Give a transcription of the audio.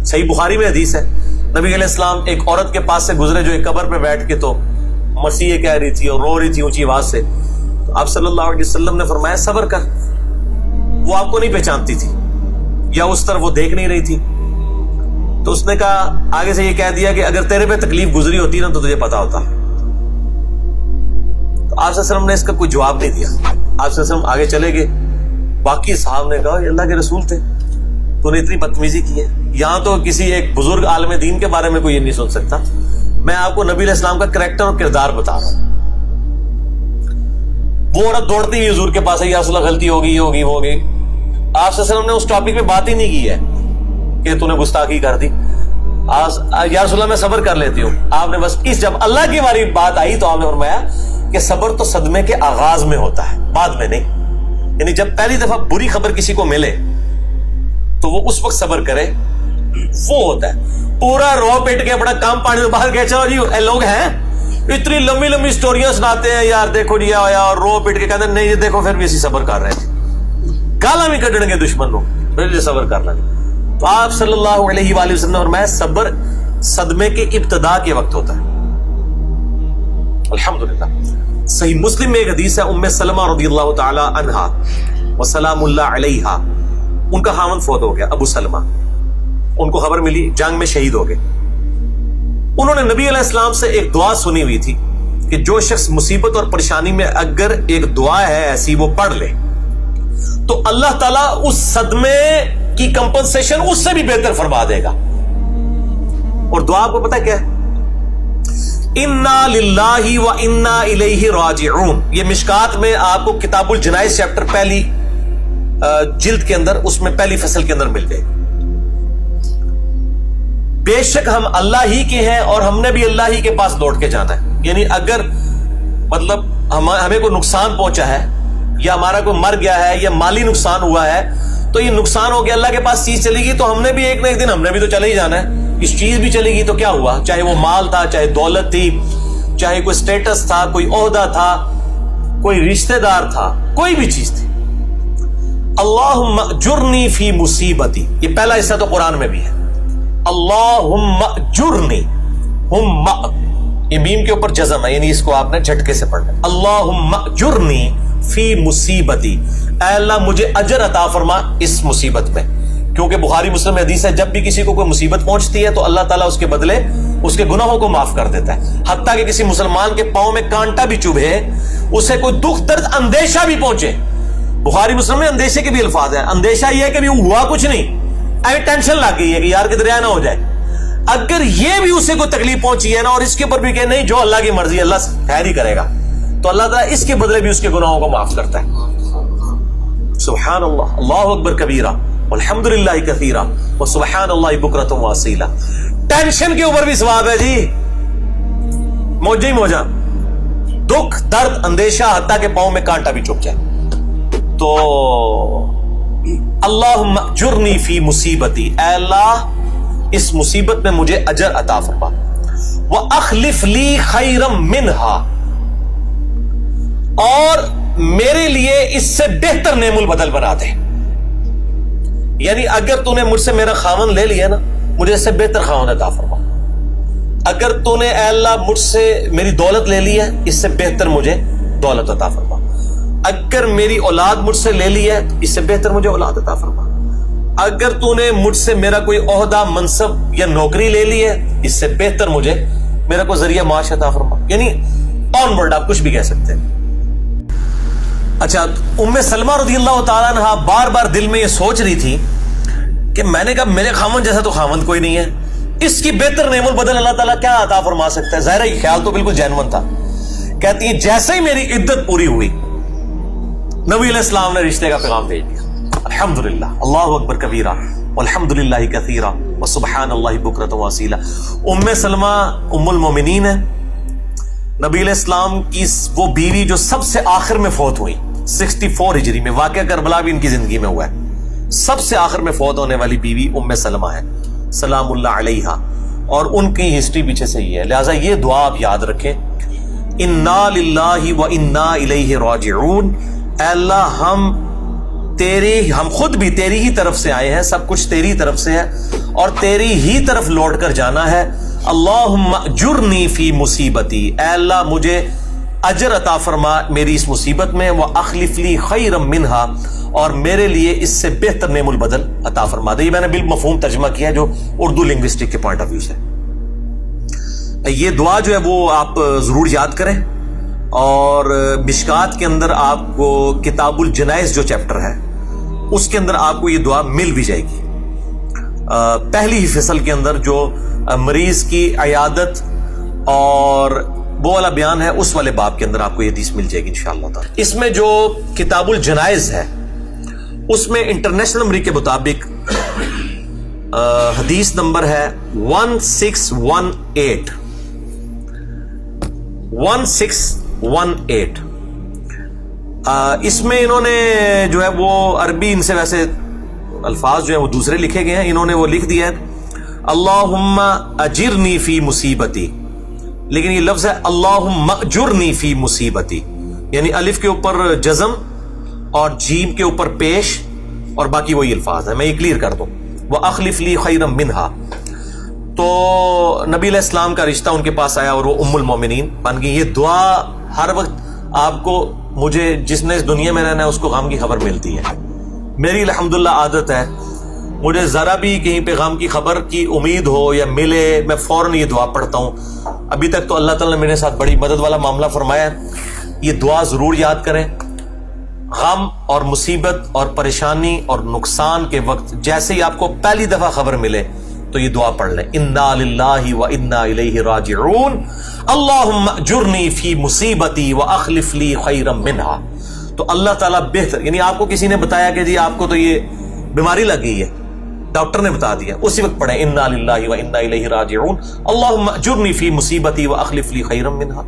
صحیح بخاری میں حدیث ہے، نبی علیہ السلام ایک عورت کے پاس سے گزرے جو ایک قبر پہ بیٹھ کے تو مسیح کہہ رہی تھی اور رو رہی تھی اونچی آواز سے، تو آپ صلی اللہ علیہ وسلم نے فرمایا صبر کر، وہ آپ کو نہیں پہچانتی تھی یا اس طرف وہ دیکھ نہیں رہی تھی. تو اس نے کہا آگے سے یہ کہہ دیا کہ اگر تیرے پہ تکلیف گزری ہوتی نا تو تجھے پتا ہوتا. تو آپ صلی اللہ علیہ وسلم نے اس کا کوئی جواب نہیں دیا. آپ صلی اللہ علیہ وسلم آگے چلے گئے. باقی صحابہ نے کہا یہ اللہ کے رسول تھے، تو نے اتنی بدتمیزی کی ہے. یہاں تو کسی ایک بزرگ عالم دین کے بارے میں کوئی یہ نہیں سن سکتا، میں آپ کو نبی علیہ السلام کا کریکٹر اور کردار بتا رہا ہوں. وہ عورت دوڑتی ہوئی حضور کے پاس ہے، یا رسول اللہ غلطی ہوگی، یہ ہوگی، وہ ہوگی. آپ صلی اللہ علیہ وسلم نے اس ٹاپک پہ بات ہی نہیں کی ہے کہ تو نے گستاخی کر دی. یا رسول اللہ میں صبر کر لیتی ہوں. آپ نے بس جب اللہ کی باری بات آئی تو آپ نے فرمایا کہ صبر تو صدمے کے آغاز میں ہوتا ہے، بعد میں نہیں. یعنی جب پہلی دفعہ بری خبر کسی کو ملے تو وہ اس وقت صبر کرے، وہ ہوتا ہے. پورا رو پیٹ کے اپنا کام پانی سے باہر گئے، چلو جی اے لوگ ہیں اتنی لمبی لمبی سٹوریاں سناتے ہیں، یار دیکھو جی آیا اور رو پیٹ کے کہتے ہیں نہیں دیکھو پھر بھی اسی صبر کر رہے ہیں، گالاں بھی کڈن گے دشمن کو، پھر بھی صبر کر لیں. تو آپ صلی اللہ علیہ وآلہ وسلم نے فرمایا صبر صدمے کے ابتدا کے وقت ہوتا ہے. الحمدللہ. صحیح مسلم میں ایک حدیث ہے، ام سلمہ رضی اللہ تعالی عنہا وسلام اللہ علیہا، ان کا خاوند فوت ہو گیا ابو سلمہ، ان کو خبر ملی جنگ میں شہید ہو گئے. انہوں نے نبی علیہ السلام سے ایک دعا سنی ہوئی تھی کہ جو شخص مصیبت اور پریشانی میں اگر ایک دعا ہے ایسی وہ پڑھ لے تو اللہ تعالیٰ اس صدمے کی کمپنسیشن اس سے بھی بہتر فرما دے گا. اور دعا آپ کو پتہ کیا ہے؟ انا للہ و انا الیہ راجعون. یہ مشکات میں آپ کو کتاب الجنائز چیپٹر پہلی جلد کے اندر، اس میں پہلی فصل کے اندر مل جائے. بے شک ہم اللہ ہی کے ہیں اور ہم نے بھی اللہ ہی کے پاس لوٹ کے جانا ہے. یعنی اگر مطلب ہمیں کوئی نقصان پہنچا ہے یا ہمارا کوئی مر گیا ہے یا مالی نقصان ہوا ہے تو یہ نقصان ہو گیا، اللہ کے پاس چیز چلے گی تو ہم نے بھی ایک نہ ایک دن ہم نے بھی تو چلے ہی جانا ہے. اس چیز بھی چلے گی تو کیا ہوا، چاہے وہ مال تھا، چاہے دولت تھی، چاہے کوئی سٹیٹس تھا، کوئی عہدہ تھا، کوئی رشتہ دار تھا، کوئی بھی چیز تھی. اللہم اجرنی فی مصیبتی، یہ پہلا حصہ تو قرآن میں بھی ہے. اللہم اجرنی، یہ میم کے اوپر جزم ہے، یعنی اس کو آپ نے جھٹکے سے پڑھنا. اللہم اجرنی فی مصیبتی، اے اللہ مجھے اجر عطا فرما اس مصیبت میں. کیونکہ بخاری مسلم میں حدیث ہے جب بھی کسی کو کوئی مصیبت پہنچتی ہے تو اللہ تعالیٰ اس کے بدلے اس کے گناہوں کو معاف کر دیتا ہے. حتیٰ کہ کسی مسلمان کے پاؤں میں کانٹا بھی چبھے، اسے کوئی دکھ درد اندیشہ بھی پہنچے، بخاری مسلم میں اندیشے کے بھی الفاظ ہیں. اندیشہ یہ ہے کہ بھی ہوا کچھ نہیں، ابھی ٹینشن لگ گئی ہے کہ یار کدھر نہ ہو جائے. اگر یہ بھی اسے کوئی تکلیف پہنچی ہے نا اور اس کے اوپر بھی کہ نہیں جو اللہ کی مرضی اللہ خیر ہی کرے گا، تو اللہ تعالیٰ اس کے بدلے بھی اس کے گناہوں کو معاف کرتا ہے. سبحان اللہ، اللہ اکبر کبیرہ والحمدللہ کثیرہ وسبحان اللہ بکرۃ واصیلہ. ٹینشن کے اوپر بھی ثواب ہے جی، موجہ ہی موجہ، دکھ درد اندیشہ حتیٰ کہ پاؤں میں کانٹا بھی چبھ جائے. تو اللہم اجرنی فی مصیبتی، اے اللہ اس مصیبت میں مجھے اجر عطا فرما. وَأَخْلِفْ لِي خَيْرًا مِّنْهَا، اور میرے لیے اس سے بہتر نعم البدل بنا دے. یعنی اگر تو نے مجھ سے میرا خاوند لے لیا نا، مجھے اس سے بہتر خاوند عطا فرما. اگر تو نے اے اللہ مجھ سے میری دولت لے لی ہے، اس سے بہتر مجھے دولت عطا فرما. اگر میری اولاد مجھ سے لے لی ہے، اس سے بہتر مجھے اولاد عطا فرما. اگر تو نے مجھ سے میرا کوئی عہدہ منصب یا نوکری لے لی ہے، اس سے بہتر مجھے میرا کوئی ذریعہ معاش عطا فرما. یعنی آن ورڈ آپ کچھ بھی کہہ سکتے ہیں. اچھا، ام سلمہ رضی اللہ تعالیٰ عنہ بار بار دل میں یہ سوچ رہی تھی کہ میں نے کہا میرے خاوند جیسا تو خاوند کوئی نہیں ہے، اس کی بہتر نعم البدل اللہ تعالیٰ کیا عطا فرما سکتا ہے. ظاہر ہے یہ خیال تو بالکل جینون تھا. کہتی ہیں جیسے ہی میری عدت پوری ہوئی نبی علیہ السلام نے رشتے کا پیغام بھیج دیا. الحمدللہ، اللہ اکبر کبیرہ والحمدللہ کثیرہ وسبحان اللہ بکرۃ واصیلہ. ام سلمہ ام المومنین ہے، نبی علیہ السلام کی وہ بیوی جو سب سے آخر میں فوت ہوئی 64 ہجری میں. واقعہ کربلا بھی ان کی زندگی میں ہوا ہے. سب سے آخر میں فوت ہونے والی بیوی ام سلمہ ہے سلام اللہ علیہا، اور ان کی ہسٹری پیچھے سے یہ ہے. لہٰذا یہ دعا آپ یاد رکھیں، انا للہ و انا الیہ راجعون. اے اللہ ہم ہم خود بھی تیری ہی طرف سے آئے ہیں، سب کچھ تیری طرف سے ہے اور تیری ہی طرف لوٹ کر جانا ہے. اللہم اجرنی فی مصیبتی، اے اللہ مجھے اجر عطا فرما میری اس مصیبت میں، واخلف لی خیرا منہا، اور میرے لیے اس سے بہتر نعم البدل عطا فرما دے. یہ میں نے بالمفہوم ترجمہ کیا ہے جو اردو لنگوسٹک کے پوائنٹ آف ویو سے. یہ دعا جو ہے وہ آپ ضرور یاد کریں، اور مشکات کے اندر آپ کو کتاب الجنائز جو چیپٹر ہے اس کے اندر آپ کو یہ دعا مل بھی جائے گی. پہلی ہی فصل کے اندر جو مریض کی عیادت اور وہ والا بیان ہے اس والے باب کے اندر آپ کو یہ حدیث مل جائے گی انشاءاللہ تعالی. اس میں جو کتاب الجنائز ہے اس میں انٹرنیشنل نمبر کے مطابق حدیث نمبر ہے 1618. 1618. اس میں انہوں نے جو ہے وہ عربی، ان سے ویسے الفاظ جو ہیں وہ دوسرے لکھے گئے ہیں، انہوں نے وہ لکھ دیا ہے اللہم اجرنی فی مصیبتی، لیکن یہ لفظ ہے اللہم اجرنی فی مصیبتی، یعنی الف کے اوپر جزم اور جیم کے اوپر پیش اور باقی وہی الفاظ ہیں. میں یہ کلیئر کر دوں، وَأَخْلِفْ لِي خَيْرًا مِنْهَا. تو نبی علیہ السلام کا رشتہ ان کے پاس آیا اور وہ ام المومنین بن گئی. یہ دعا ہر وقت آپ کو، مجھے جس نے اس دنیا میں رہنا ہے اس کو غم کی خبر ملتی ہے. میری الحمدللہ عادت ہے، مجھے ذرا بھی کہیں پہ غم کی خبر کی امید ہو یا ملے میں فوراً یہ دعا پڑھتا ہوں. ابھی تک تو اللہ تعالیٰ نے میرے ساتھ بڑی مدد والا معاملہ فرمایا ہے. یہ دعا ضرور یاد کریں. غم اور مصیبت اور پریشانی اور نقصان کے وقت جیسے ہی آپ کو پہلی دفعہ خبر ملے تو یہ دعا پڑھ لیں، انا للہ و انا الیہ راجعون، اللہم اجرنی فی مصیبتی واخلف لی خیرا منہا. تو اللہ تعالیٰ بہتر، یعنی آپ کو کسی نے بتایا کہ جی آپ کو تو یہ بیماری لگ گئی ہے، ڈاکٹر نے بتا دیا، اسی وقت پڑھیں انا للہ و انا الیہ راجعون، اللہم اجرنی فی مصیبتی واخلف لی خیرا منہا.